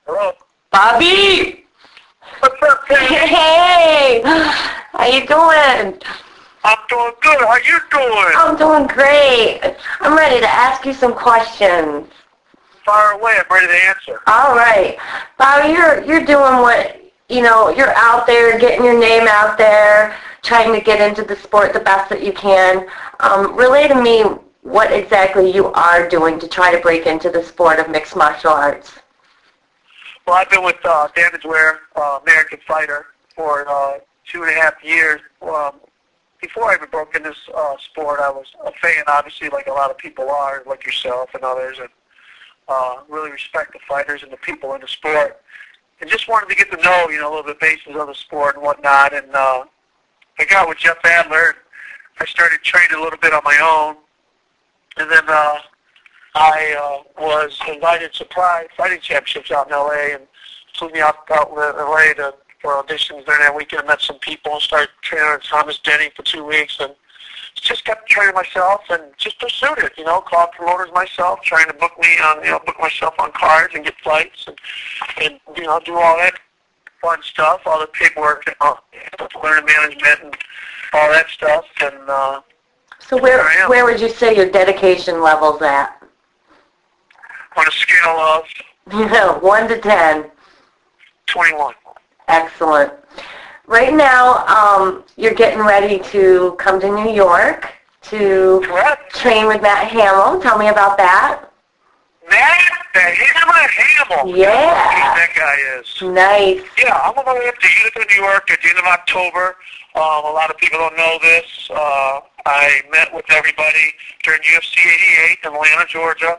Hello? Bobby! What's up, Kenny? Hey! How you doing? I'm doing good. How you doing? I'm doing great. I'm ready to ask you some questions. Fire away. I'm ready to answer. All right. Bobby, you're doing what, you're out there, getting your name out there, trying to get into the sport the best that you can. Relay to me what exactly you are doing to try to break into the sport of mixed martial arts. Well, I've been with Damage Ware, American Fighter, for 2.5 years. Before I even broke into this sport, I was a fan, obviously, like a lot of people are, like yourself and others, and really respect the fighters and the people in the sport. And just wanted to get to know, a little bit basis of the sport and whatnot. And I got with Jeff Adler. I started training a little bit on my own. And then I was invited to Pride Fighting Championships out in L.A. and flew me out to L.A. for auditions during that weekend. I met some people and started training on Thomas Denny for 2 weeks. And just kept training myself and just pursued it, called promoters myself, trying to book me on, book myself on cards and get flights and do all that fun stuff, all the paperwork, learning management and all that stuff. And so where would you say your dedication level's at? On a scale of 1 to 10. 21. Excellent. Right now, you're getting ready to come to New York to train with Matt Hamill. Tell me about that. Matt Hamill. Yeah. That guy is. Nice. Yeah, I'm going to have to Utica, New York at the end of October. A lot of people don't know this. I met with everybody during UFC 88 in Atlanta, Georgia.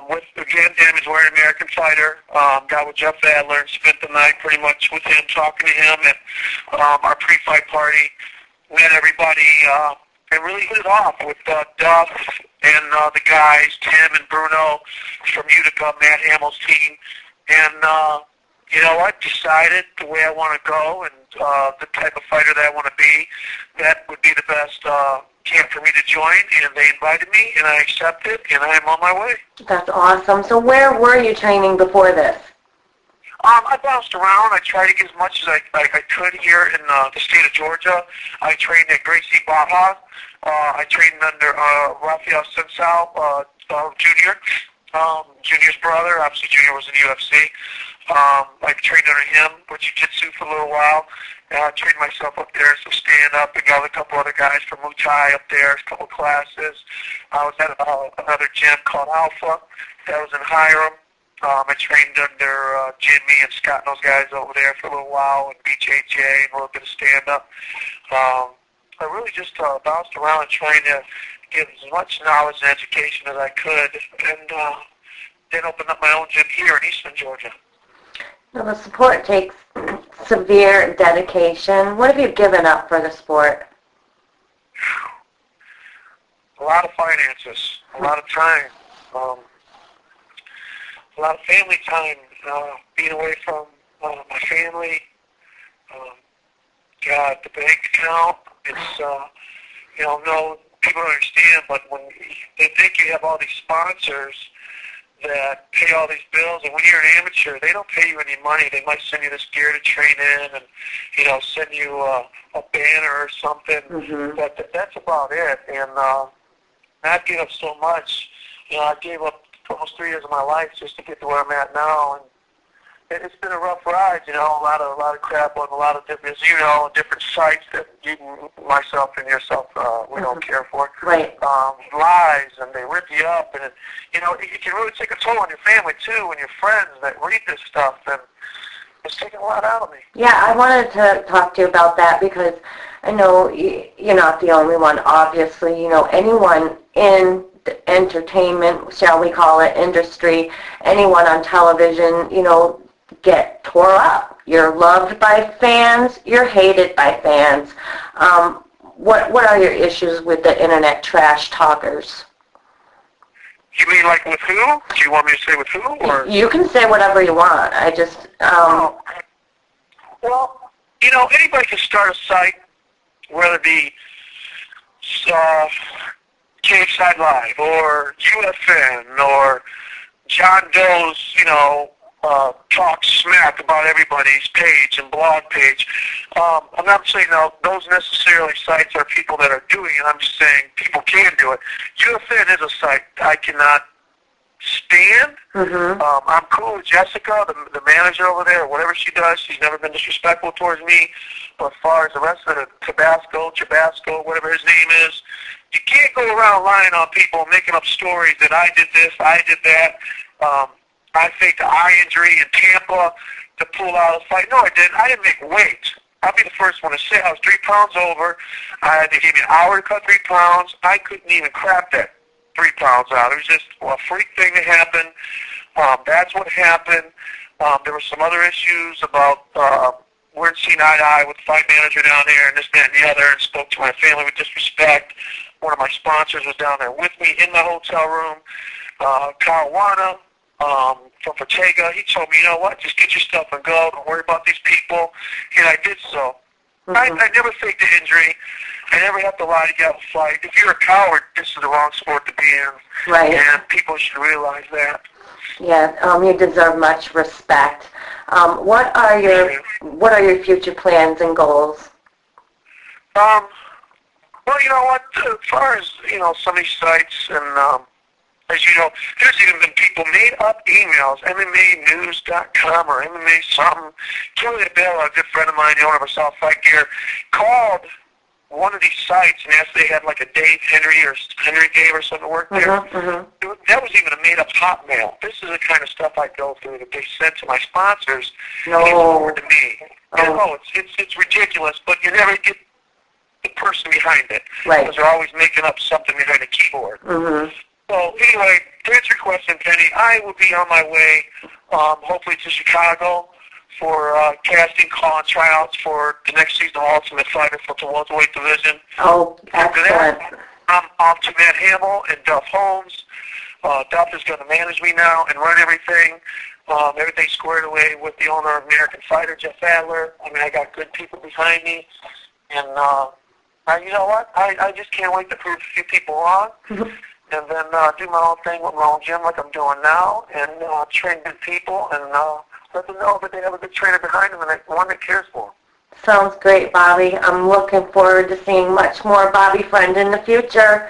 With, again, Damage Ware, American Fighter. Got with Jeff Adler and spent the night pretty much with him, talking to him at our pre-fight party. Met everybody and really hit it off with Duff and the guys, Tim and Bruno from Utica, Matt Hamill's team. And you know what? Decided the way I want to go and the type of fighter that I want to be, that would be the best camp for me to join, and they invited me, and I accepted, and I'm on my way. That's awesome. So where were you training before this? I bounced around. I tried to get as much as I could here in the state of Georgia. I trained at Gracie Baja. I trained under Rafael Sensao Jr., Junior's brother. Obviously, Junior was in UFC. I trained under him with jiu-jitsu for a little while. I trained myself up there, so stand-up, and got a couple other guys from Muay Thai up there, a couple classes. I was at another gym called Alpha that was in Hiram. I trained under Jimmy and Scott and those guys over there for a little while, and BJJ and a little bit of stand-up. I really just bounced around and trying to get as much knowledge and education as I could, and then opened up my own gym here in Eastern Georgia. Now, the sport takes severe dedication. What have you given up for the sport? A lot of finances, a lot of time, a lot of family time, being away from my family. Got the bank account. It's, no, people don't understand, but when they think you have all these sponsors that pay all these bills, and when you're an amateur, they don't pay you any money. They might send you this gear to train in and, send you a banner or something, but that's about it. And I gave up so much. I gave up almost 3 years of my life just to get to where I'm at now, and it's been a rough ride, a lot of crap on a lot of different, different sites that you, myself and yourself, we don't care for. Right. Lies, and they rip you up, and it can really take a toll on your family too, and your friends that read this stuff, and it's taking a lot out of me. Yeah, I wanted to talk to you about that because I know you're not the only one, obviously. Anyone in the entertainment, shall we call it, industry, anyone on television, get tore up. You're loved by fans. You're hated by fans. What are your issues with the internet trash talkers? You mean like with who? Do you want me to say with who? Or? You can say whatever you want. I just... Well, anybody can start a site, whether it be Cageside Live or UFN or John Doe's, talk smack about everybody's page and blog page. I'm not saying those necessarily sites are people that are doing it. I'm just saying people can do it. UFN is a site I cannot stand. I'm cool with Jessica, the manager over there, whatever she does. She's never been disrespectful towards me. But as far as the rest of the Tabasco, whatever his name is, you can't go around lying on people, making up stories that I did this, I did that. I faked an eye injury in Tampa to pull out of the fight. No, I didn't. I didn't make weight. I'll be the first one to say I was 3 pounds over. They gave me an hour to cut 3 pounds. I couldn't even crap that 3 pounds out. It was just a freak thing that happened. That's what happened. There were some other issues about we weren't seeing eye to eye with the fight manager down there and this, that, and the other, and spoke to my family with disrespect. One of my sponsors was down there with me in the hotel room. Kyle Wana from Fortega, he told me, you know what, just get your stuff and go. Don't worry about these people. And I did so. I never faked an injury. I never have to lie to get out of a fight. If you're a coward, this is the wrong sport to be in. Right. And people should realize that. Yeah, you deserve much respect. What are your future plans and goals? Well, you know what, as far as, some of these sites and, as you know, there's even been people made up emails, MMAnews.com or MMA something. Kelly Abella, a good friend of mine, the owner of South Fight Gear, called one of these sites and asked if they had like a Dave Henry or Henry Dave or something to work there. That was even a made-up hotmail. This is the kind of stuff I go through that they send to my sponsors and forward to me. It's ridiculous, but you never get the person behind it. Right. Because they're always making up something behind the keyboard. So anyway, to answer your question, Penny, I will be on my way, hopefully to Chicago for casting, call, and tryouts for the next season of Ultimate Fighter for the welterweight division. Oh, excellent. After that, I'm off to Matt Hamill and Duff Holmes. Duff is going to manage me now and run everything. Everything's squared away with the owner of American Fighter, Jeff Adler. I mean, I got good people behind me. And you know what? I just can't wait to prove a few people wrong. And then do my own thing with my own gym like I'm doing now, and train good people, and let them know that they have a good trainer behind them and one that cares for them. Sounds great, Bobby. I'm looking forward to seeing much more Bobby Friend in the future.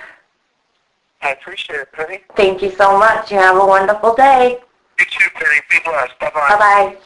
I appreciate it, Penny. Thank you so much. You have a wonderful day. You too, Penny. Be blessed. Bye-bye. Bye-bye.